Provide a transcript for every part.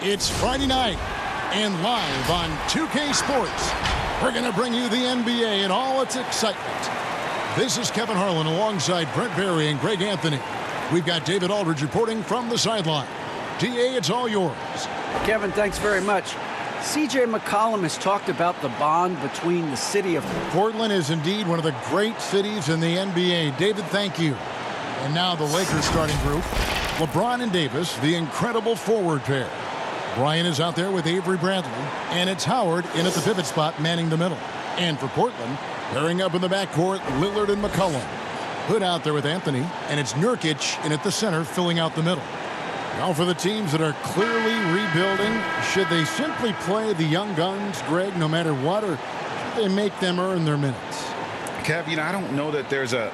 It's Friday night, and live on 2K Sports, we're going to bring you the NBA and all its excitement. This is Kevin Harlan alongside Brent Barry and Greg Anthony. We've got David Aldridge reporting from the sideline. DA, it's all yours. Kevin, thanks very much. C.J. McCollum has talked about the bond between the city of Portland is indeed one of the great cities in the NBA. David, thank you. And now the Lakers starting group. LeBron and Davis, the incredible forward pair. Bryant is out there with Avery Bradley, and it's Howard in at the pivot spot manning the middle. And for Portland, pairing up in the backcourt, Lillard and McCollum. Hood out there with Anthony, and it's Nurkic in at the center filling out the middle. Now for the teams that are clearly rebuilding, should they simply play the young guns, Greg, no matter what, or should they make them earn their minutes? Kev, I don't know that there's a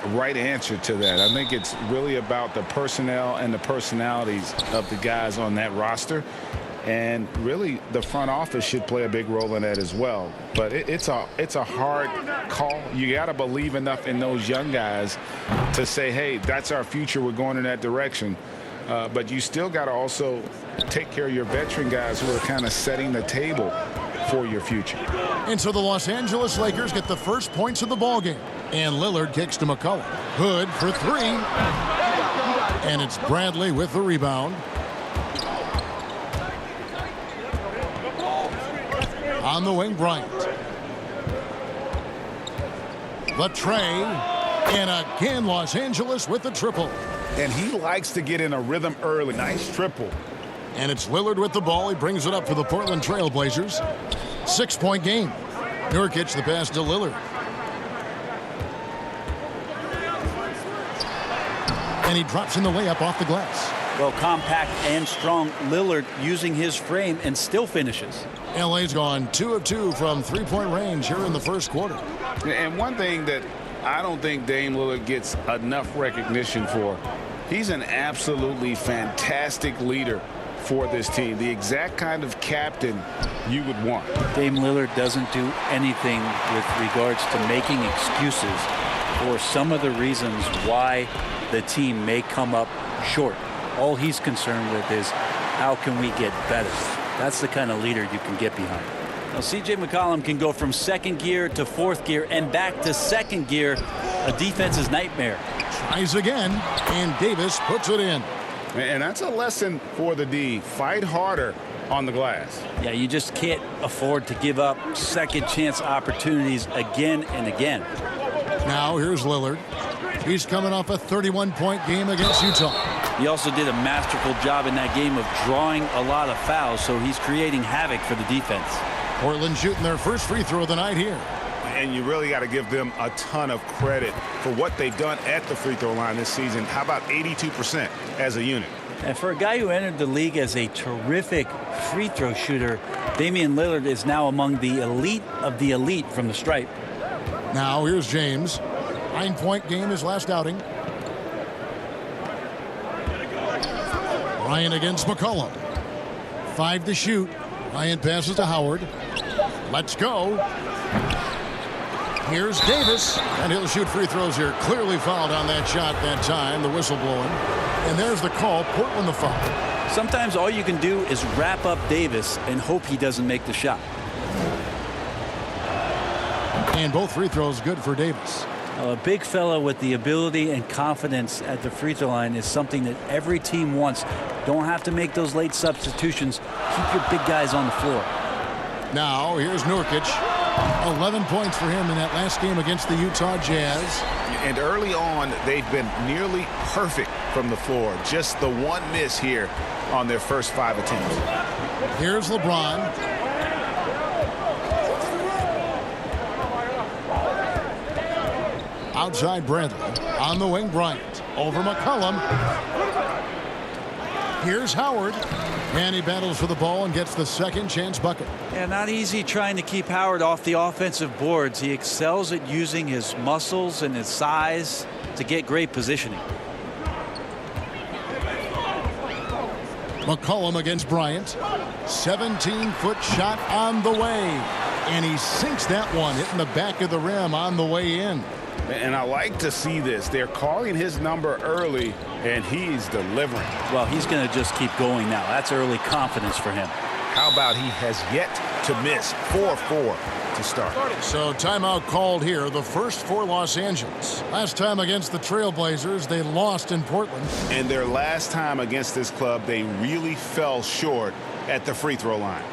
right answer to that. I think it's really about the personnel and the personalities of the guys on that roster. And really, the front office should play a big role in that as well. But it's a hard call. You got to believe enough in those young guys to say, hey, that's our future. We're going in that direction. But you still got to also take care of your veteran guys who are kind of setting the table for your future. And so the Los Angeles Lakers get the first points of the ballgame. And Lillard kicks to McCollum. Hood for three. And it's Bradley with the rebound. On the wing, Bryant. Latrey. And again, Los Angeles with the triple. And he likes to get in a rhythm early. Nice triple. And it's Lillard with the ball. He brings it up for the Portland Trail Blazers. 6-point game. Nurkic the pass to Lillard. And he drops in the layup off the glass. well, compact and strong Lillard using his frame and still finishes. LA's gone 2 of 2 from three-point range here in the first quarter. And one thing that I don't think Dame Lillard gets enough recognition for, he's an absolutely fantastic leader for this team, the exact kind of captain you would want. Dame Lillard doesn't do anything with regards to making excuses for some of the reasons why the team may come up short. All he's concerned with is how can we get better. That's the kind of leader you can get behind. Now, C.J. McCollum can go from second gear to fourth gear and back to second gear, a defense's nightmare. Tries again, and Davis puts it in. And that's a lesson for the D. Fight harder on the glass. Yeah, you just can't afford to give up second chance opportunities again and again. Now here's Lillard. He's coming off a 31-point game against Utah. He also did a masterful job in that game of drawing a lot of fouls, so he's creating havoc for the defense. Portland shooting their first free throw of the night here. And you really got to give them a ton of credit for what they've done at the free throw line this season. How about 82% as a unit? And for a guy who entered the league as a terrific free throw shooter, Damian Lillard is now among the elite of the elite from the stripe. Now here's James. 9-point game his last outing. Bryant against McCollum. 5 to shoot. Bryant passes to Howard. Let's go. Here's Davis, and he'll shoot free throws here. Clearly fouled on that shot that time, the whistle blowing. And there's the call, Portland the foul. Sometimes all you can do is wrap up Davis and hope he doesn't make the shot. And both free throws good for Davis. A big fella with the ability and confidence at the free throw line is something that every team wants. Don't have to make those late substitutions. Keep your big guys on the floor. Now here's Nurkic. 11 points for him in that last game against the Utah Jazz. And early on, they've been nearly perfect from the floor. Just the one miss here on their first 5 attempts. Here's LeBron. Outside Bradley. On the wing, Bryant. Over McCollum. Here's Howard. And he battles for the ball and gets the second chance bucket. Yeah, not easy trying to keep Howard off the offensive boards. He excels at using his muscles and his size to get great positioning. McCollum against Bryant. 17-foot shot on the way. And he sinks that one, hitting the back of the rim on the way in. And I like to see this. They're calling his number early And he's delivering. Well, he's going to just keep going now. That's early confidence for him. How about he has yet to miss 4-4 to start? So timeout called here, the first for Los Angeles. Last time against the Trailblazers, they lost in Portland. And their last time against this club, they really fell short at the free throw line.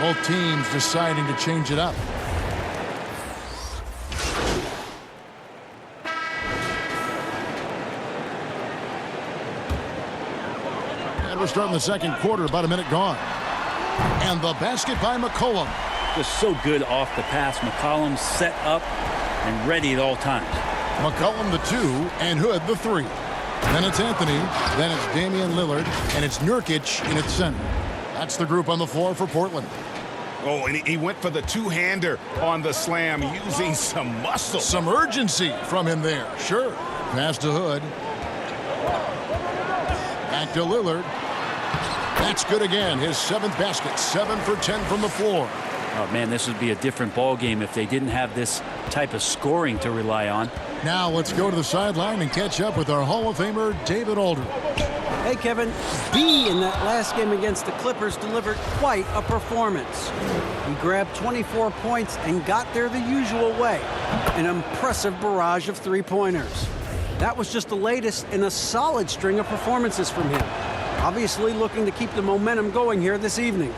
Both teams deciding to change it up. And we're starting the second quarter, about a minute gone. And the basket by McCollum. Just so good off the pass. McCollum set up and ready at all times. McCollum the 2 and Hood the 3. Then it's Anthony, then it's Damian Lillard, and it's Nurkic in its center. That's the group on the floor for Portland. Oh, and he went for the two-hander on the slam using some muscle. Some urgency from him there. Sure. Pass to Hood. Back to Lillard. That's good again. His 7th basket. 7 for 10 from the floor. Oh, man, this would be a different ball game if they didn't have this type of scoring to rely on. Now let's go to the sideline and catch up with our Hall of Famer, David Aldridge. Hey, Kevin, B in that last game against the Clippers delivered quite a performance. He grabbed 24 points and got there the usual way. An impressive barrage of three-pointers. That was just the latest in a solid string of performances from him. Obviously looking to keep the momentum going here this evening.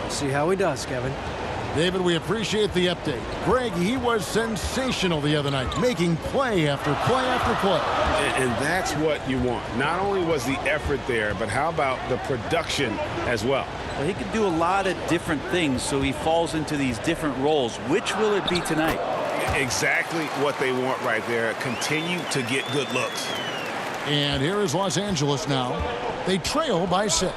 We'll see how he does, Kevin. David, we appreciate the update. Greg, he was sensational the other night, making play after play after play. And that's what you want. Not only was the effort there, but how about the production as well? Well, he can do a lot of different things, so he falls into these different roles. Which will it be tonight? Exactly what they want right there. Continue to get good looks. And here is Los Angeles now. They trail by 6.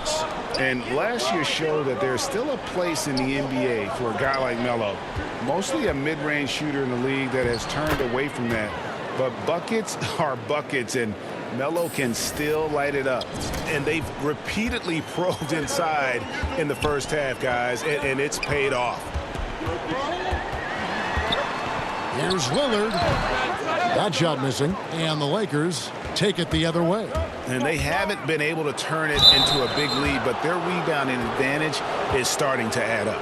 And last year showed that there's still a place in the NBA for a guy like Melo. Mostly a mid-range shooter in the league that has turned away from that. But buckets are buckets, and Melo can still light it up. And they've repeatedly probed inside in the first half, guys, and it's paid off. Here's Lillard. That shot missing. And the Lakers take it the other way. And they haven't been able to turn it into a big lead, but their rebounding advantage is starting to add up.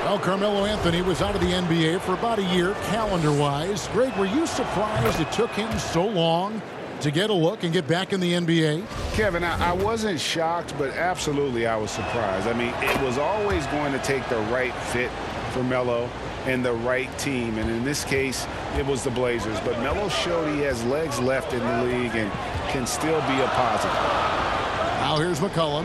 Well, Carmelo Anthony was out of the NBA for about a year, calendar-wise. Greg, were you surprised it took him so long to get a look and get back in the NBA? Kevin, I wasn't shocked, but absolutely I was surprised. I mean, it was always going to take the right fit for Melo and the right team, and in this case, it was the Blazers. But Melo showed he has legs left in the league and can still be a positive. Now here's McCollum.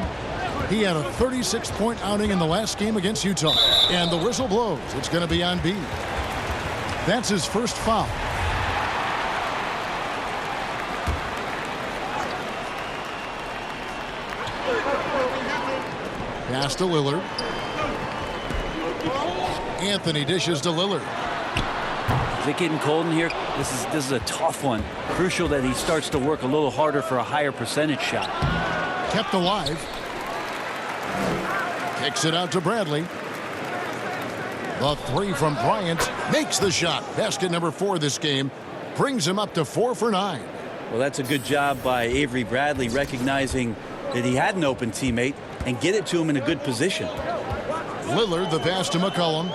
He had a 36-point outing in the last game against Utah. And the whistle blows. It's going to be on B. That's his first foul. Pass to Lillard. Anthony dishes to Lillard. Is it getting cold in here? This is a tough one. Crucial that he starts to work a little harder for a higher percentage shot. Kept alive. Kicks it out to Bradley. The 3 from Bryant makes the shot. Basket number 4 this game. Brings him up to 4 for 9. Well, that's a good job by Avery Bradley, recognizing that he had an open teammate and get it to him in a good position. Lillard, the pass to McCollum.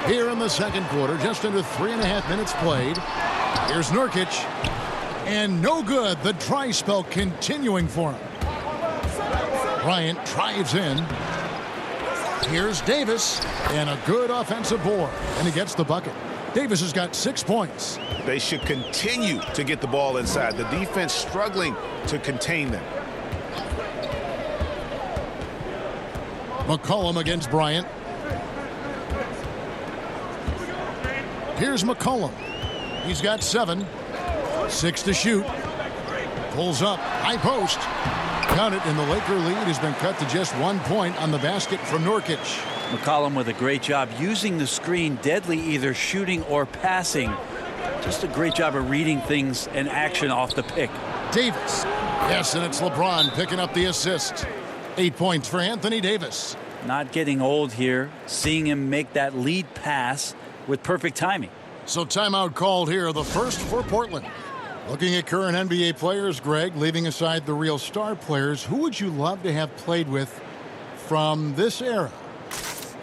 Here in the second quarter, just under 3.5 minutes played. Here's Nurkic. And no good. The dry spell continuing for him. Bryant drives in. Here's Davis. And a good offensive board. And he gets the bucket. Davis has got 6 points. They should continue to get the ball inside. The defense struggling to contain them. McCollum against Bryant. Here's McCollum. He's got 7. 6 to shoot. Pulls up. High post. Count it, and the Laker lead has been cut to just 1 point on the basket from Nurkic. McCollum with a great job using the screen, deadly either shooting or passing. Just a great job of reading things and action off the pick. Davis. Yes, and it's LeBron picking up the assist. 8 points for Anthony Davis. Not getting old here. Seeing him make that lead pass with perfect timing. So timeout called here, the first for Portland. Looking at current NBA players, Greg, leaving aside the real star players, who would you love to have played with from this era?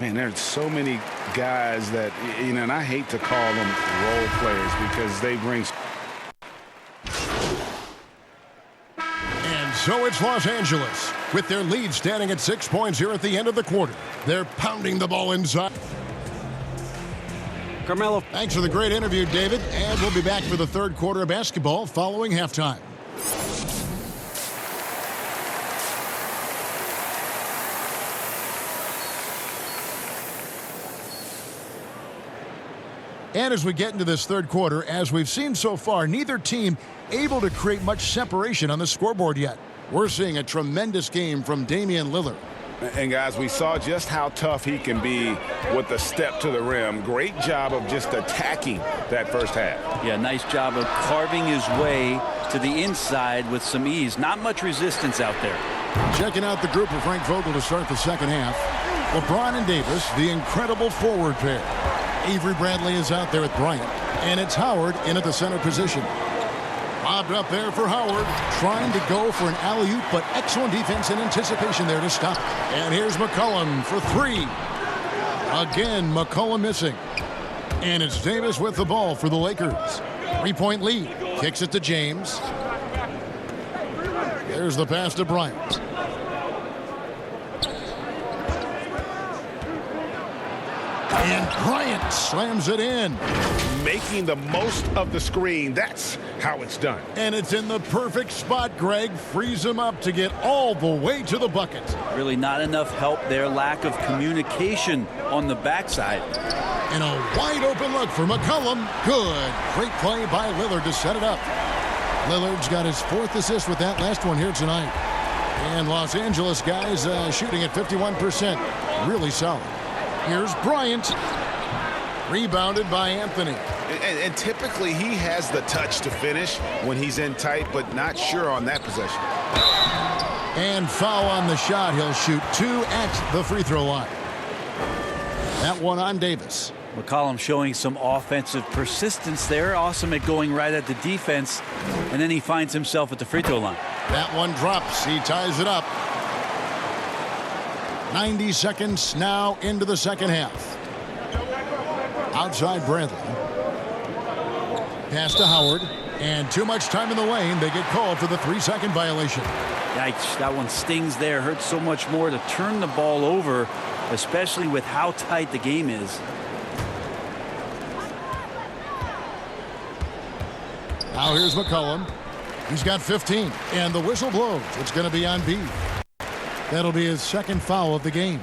Man, there's so many guys that, you know, and I hate to call them role players because they bring. And so it's Los Angeles with their lead standing at 6 points here at the end of the quarter. They're pounding the ball inside. Carmelo. Thanks for the great interview, David. And we'll be back for the third quarter of basketball following halftime. And as we get into this third quarter, as we've seen so far, neither team able to create much separation on the scoreboard yet. We're seeing a tremendous game from Damian Lillard. And guys, we saw just how tough he can be with the step to the rim. Great job of just attacking that first half. Yeah, nice job of carving his way to the inside with some ease. Not much resistance out there. Checking out the group of Frank Vogel to start the second half. LeBron and Davis, the incredible forward pair. Avery Bradley is out there with Bryant. And it's Howard in at the center position. Lobbed up there for Howard, trying to go for an alley-oop, but excellent defense and anticipation there to stop. And here's McCollum for three. Again, McCollum missing. And it's Davis with the ball for the Lakers. 3-point lead. Kicks it to James. There's the pass to Bryant. And Bryant slams it in. Making the most of the screen. That's how it's done. And it's in the perfect spot, Greg. Frees him up to get all the way to the bucket. Really not enough help there. Lack of communication on the backside. And a wide open look for McCollum. Good. Great play by Lillard to set it up. Lillard's got his fourth assist with that last one here tonight. And Los Angeles guys shooting at 51%. Really solid. Here's Bryant. Rebounded by Anthony. And typically he has the touch to finish when he's in tight, but not sure on that possession. And foul on the shot. He'll shoot two at the free throw line. That one on Davis. McCollum showing some offensive persistence there. Awesome at going right at the defense. And then he finds himself at the free throw line. That one drops. He ties it up. 90 seconds now into the second half. Outside Bradley. Pass to Howard. And too much time in the lane. They get called for the 3-second violation. Yikes, that one stings there. Hurts so much more to turn the ball over, especially with how tight the game is. Now here's McCollum. He's got 15. And the whistle blows. It's going to be on B. That'll be his second foul of the game.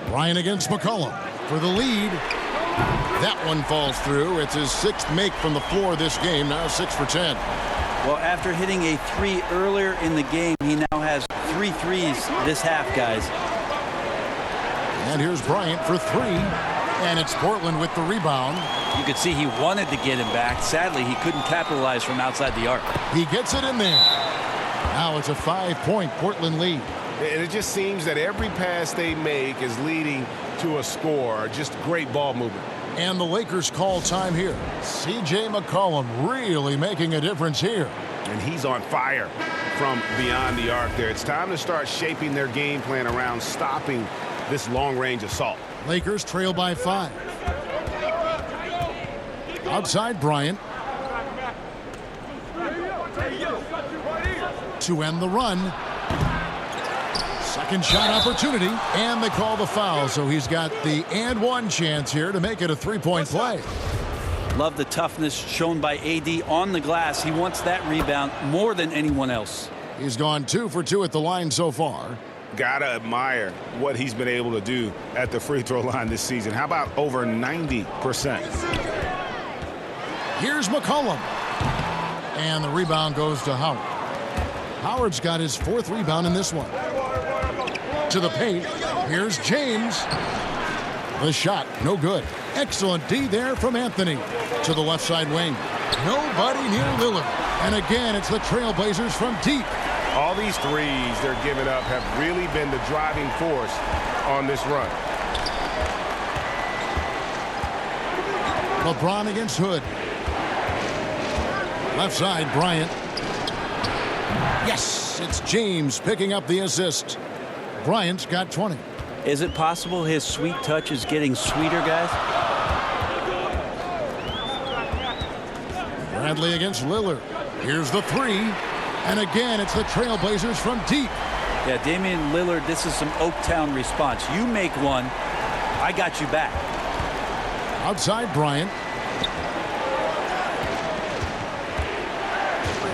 Bryant against McCollum for the lead. That one falls through. It's his sixth make from the floor this game. Now 6 for 10. Well, after hitting a 3 earlier in the game, he now has 3 threes this half, guys. And here's Bryant for 3. And it's Portland with the rebound. You could see he wanted to get him back. Sadly, he couldn't capitalize from outside the arc. He gets it in there. Now it's a 5-point Portland lead. And it just seems that every pass they make is leading to a score. Just great ball movement. And the Lakers call time here. C.J. McCollum really making a difference here. And he's on fire from beyond the arc there. It's time to start shaping their game plan around stopping this long-range assault. Lakers trail by 5. Outside Bryant. To end the run. Second shot opportunity. And they call the foul. So he's got the and one chance here to make it a 3-point play. Love the toughness shown by AD on the glass. He wants that rebound more than anyone else. He's gone 2 for 2 at the line so far. Gotta admire what he's been able to do at the free throw line this season. How about over 90%? Here's McCollum. And the rebound goes to Howard. Howard's got his 4th rebound in this one. To the paint. Here's James. The shot, no good. Excellent D there from Anthony. To the left side wing. Nobody near Lillard. And again, it's the Trailblazers from deep. All these threes they're giving up have really been the driving force on this run. LeBron against Hood. Left side, Bryant. Yes, it's James picking up the assist. Bryant's got 20. Is it possible his sweet touch is getting sweeter, guys? Bradley against Lillard. Here's the three. And again, it's the Trailblazers from deep. Yeah, Damian Lillard, this is some Oaktown response. You make one, I got you back. Outside Bryant.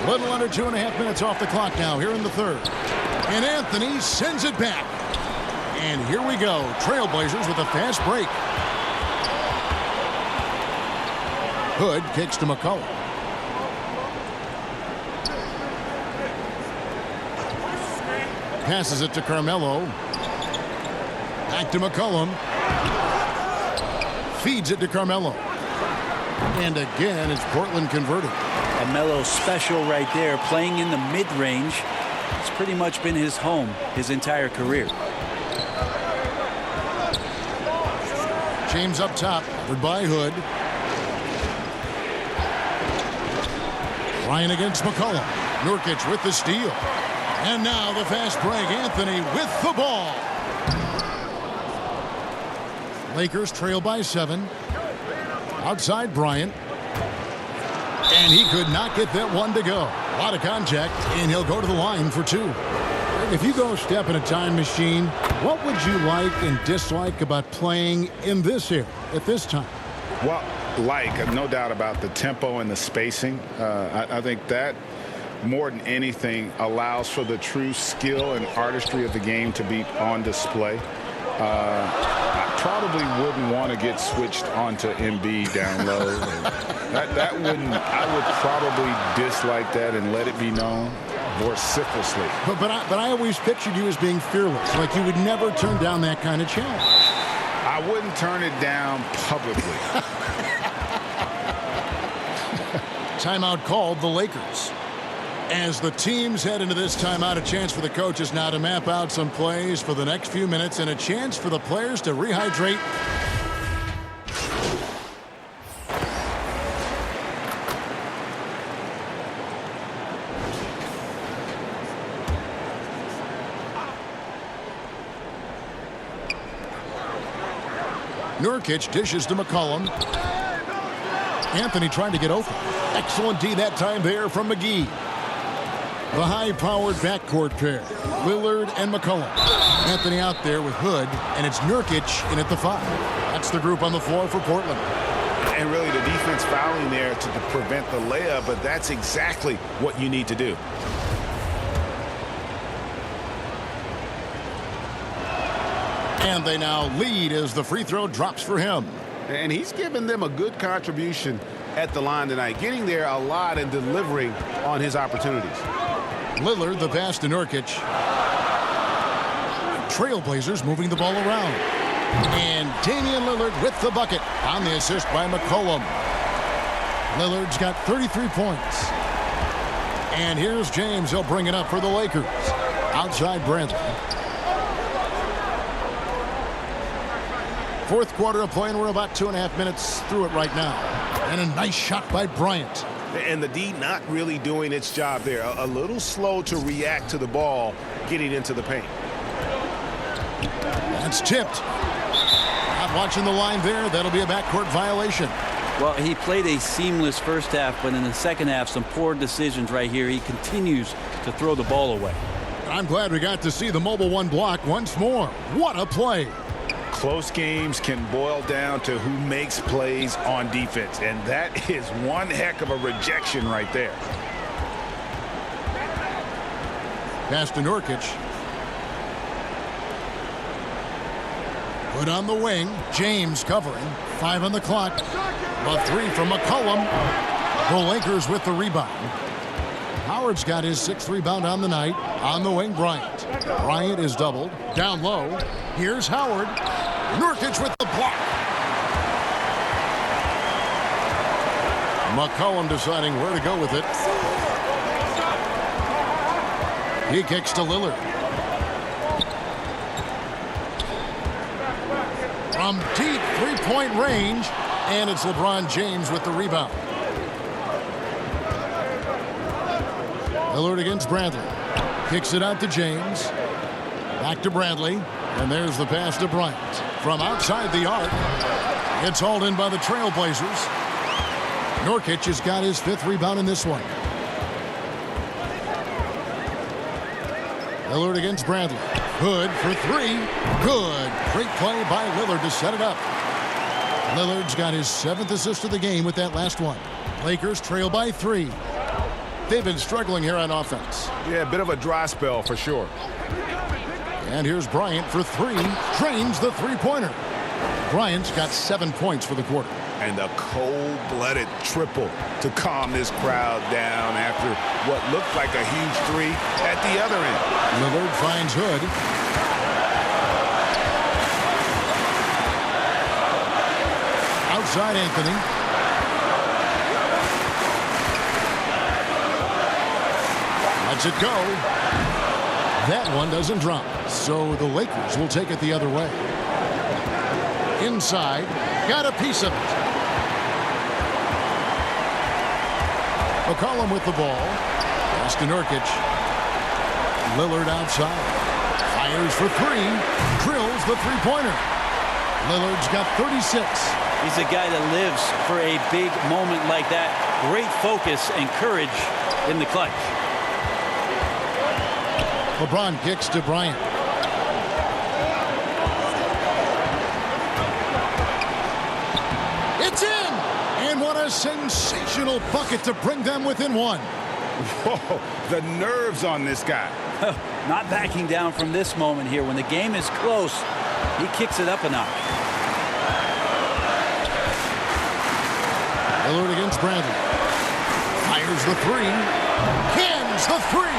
Little under 2.5 minutes off the clock now here in the third. And Anthony sends it back. And here we go. Trailblazers with a fast break. Hood kicks to McCullough. Passes it to Carmelo. Back to McCollum. Feeds it to Carmelo. And again, it's Portland converted. A Melo special right there, playing in the mid-range. It's pretty much been his home his entire career. James up top, covered by Hood. Bryant against McCullough. Nurkic with the steal. And now the fast break. Anthony with the ball. Lakers trail by 7. Outside Bryant. And he could not get that one to go. A lot of contact, and he'll go to the line for 2. If you go step in a time machine, what would you like and dislike about playing in this era at this time? Well, no doubt about the tempo and the spacing. I think that more than anything allows for the true skill and artistry of the game to be on display. I probably wouldn't want to get switched onto Embiid down low. I would probably dislike that and let it be known vociferously. But I always pictured you as being fearless, like you would never turn down that kind of challenge. I wouldn't turn it down publicly. Timeout called the Lakers. As the teams head into this timeout, a chance for the coaches now to map out some plays for the next few minutes and a chance for the players to rehydrate. Nurkic dishes to McCollum. Anthony trying to get open. Excellent D that time there from McGee. The high-powered backcourt pair, Lillard and McCollum. Anthony out there with Hood, and it's Nurkic in at the 5. That's the group on the floor for Portland. And really the defense fouling there to prevent the layup, but that's exactly what you need to do. And they now lead as the free throw drops for him. And he's given them a good contribution at the line tonight, getting there a lot and delivering on his opportunities. Lillard, the pass to Nurkic. Trailblazers moving the ball around. And Damian Lillard with the bucket on the assist by McCollum. Lillard's got 33 points. And here's James. He'll bring it up for the Lakers. Outside Bradley. Fourth quarter of play, and we're about 2.5 minutes through it right now. And a nice shot by Bryant. And the D not really doing its job there. A little slow to react to the ball getting into the paint. That's tipped. Not watching the line there. That'll be a backcourt violation. Well, he played a seamless first half, but in the second half, some poor decisions right here. He continues to throw the ball away. I'm glad we got to see the mobile one block once more. What a play. Close games can boil down to who makes plays on defense, and that is one heck of a rejection right there. Pass to Nurkic. Hood on the wing. James covering. 5 on the clock. A 3 from McCollum. The Lakers with the rebound. Howard's got his 6th rebound on the night. On the wing, Bryant. Bryant is doubled. Down low. Here's Howard. Nurkic with the block. McCollum deciding where to go with it. He kicks to Lillard. From deep three-point range, and it's LeBron James with the rebound. Lillard against Bradley. Kicks it out to James. Back to Bradley. And there's the pass to Bryant. From outside the arc. It's hauled in by the Trailblazers. Nurkic has got his 5th rebound in this one. Lillard against Bradley. Hood for 3. Good. Great play by Lillard to set it up. Lillard's got his 7th assist of the game with that last one. Lakers trail by 3. They've been struggling here on offense. Yeah, a bit of a dry spell for sure. And here's Bryant for 3. Drains the three-pointer. Bryant's got 7 points for the quarter. And a cold-blooded triple to calm this crowd down after what looked like a huge 3 at the other end. Lillard finds Hood. Outside Anthony. Lets it go. That one doesn't drop. So the Lakers will take it the other way. Inside. Got a piece of it. McCollum with the ball. Pass to Nurkic. Lillard outside. Fires for 3. Drills the three-pointer. Lillard's got 36. He's a guy that lives for a big moment like that. Great focus and courage in the clutch. LeBron kicks to Bryant. It's in! And what a sensational bucket to bring them within 1. Whoa, the nerves on this guy. Not backing down from this moment here. When the game is close, he kicks it up a notch. Lillard against Bradley. Fires the 3. Cans the 3.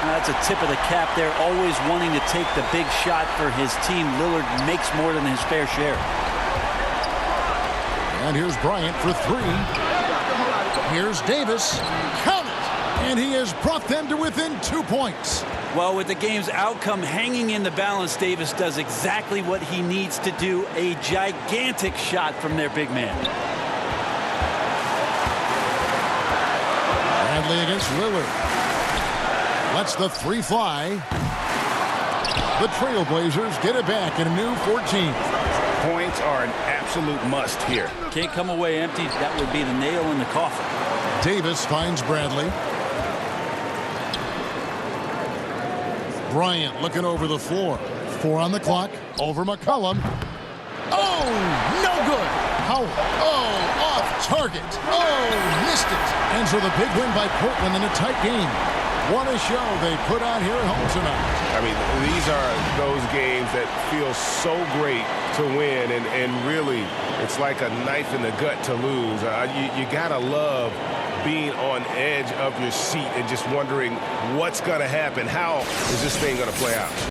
That's a tip of the cap there. Always wanting to take the big shot for his team. Lillard makes more than his fair share. And here's Bryant for 3. Here's Davis. Count it! And he has brought them to within 2 points. Well, with the game's outcome hanging in the balance, Davis does exactly what he needs to do. A gigantic shot from their big man. Bradley against Lillard. Lets the 3 fly. The Trailblazers get it back in a new 14. Points are an absolute must here. Can't come away empty. That would be the nail in the coffin. Davis finds Bradley. Bryant looking over the floor. 4 on the clock. Over McCollum. Oh, no good. Howard. Oh, off target. Oh, missed it. And so the big win by Portland in a tight game. What a show they put on here at home tonight. I mean, these are those games that feel so great to win, and really, it's like a knife in the gut to lose. You gotta love being on edge of your seat and just wondering what's gonna happen. How is this thing gonna play out?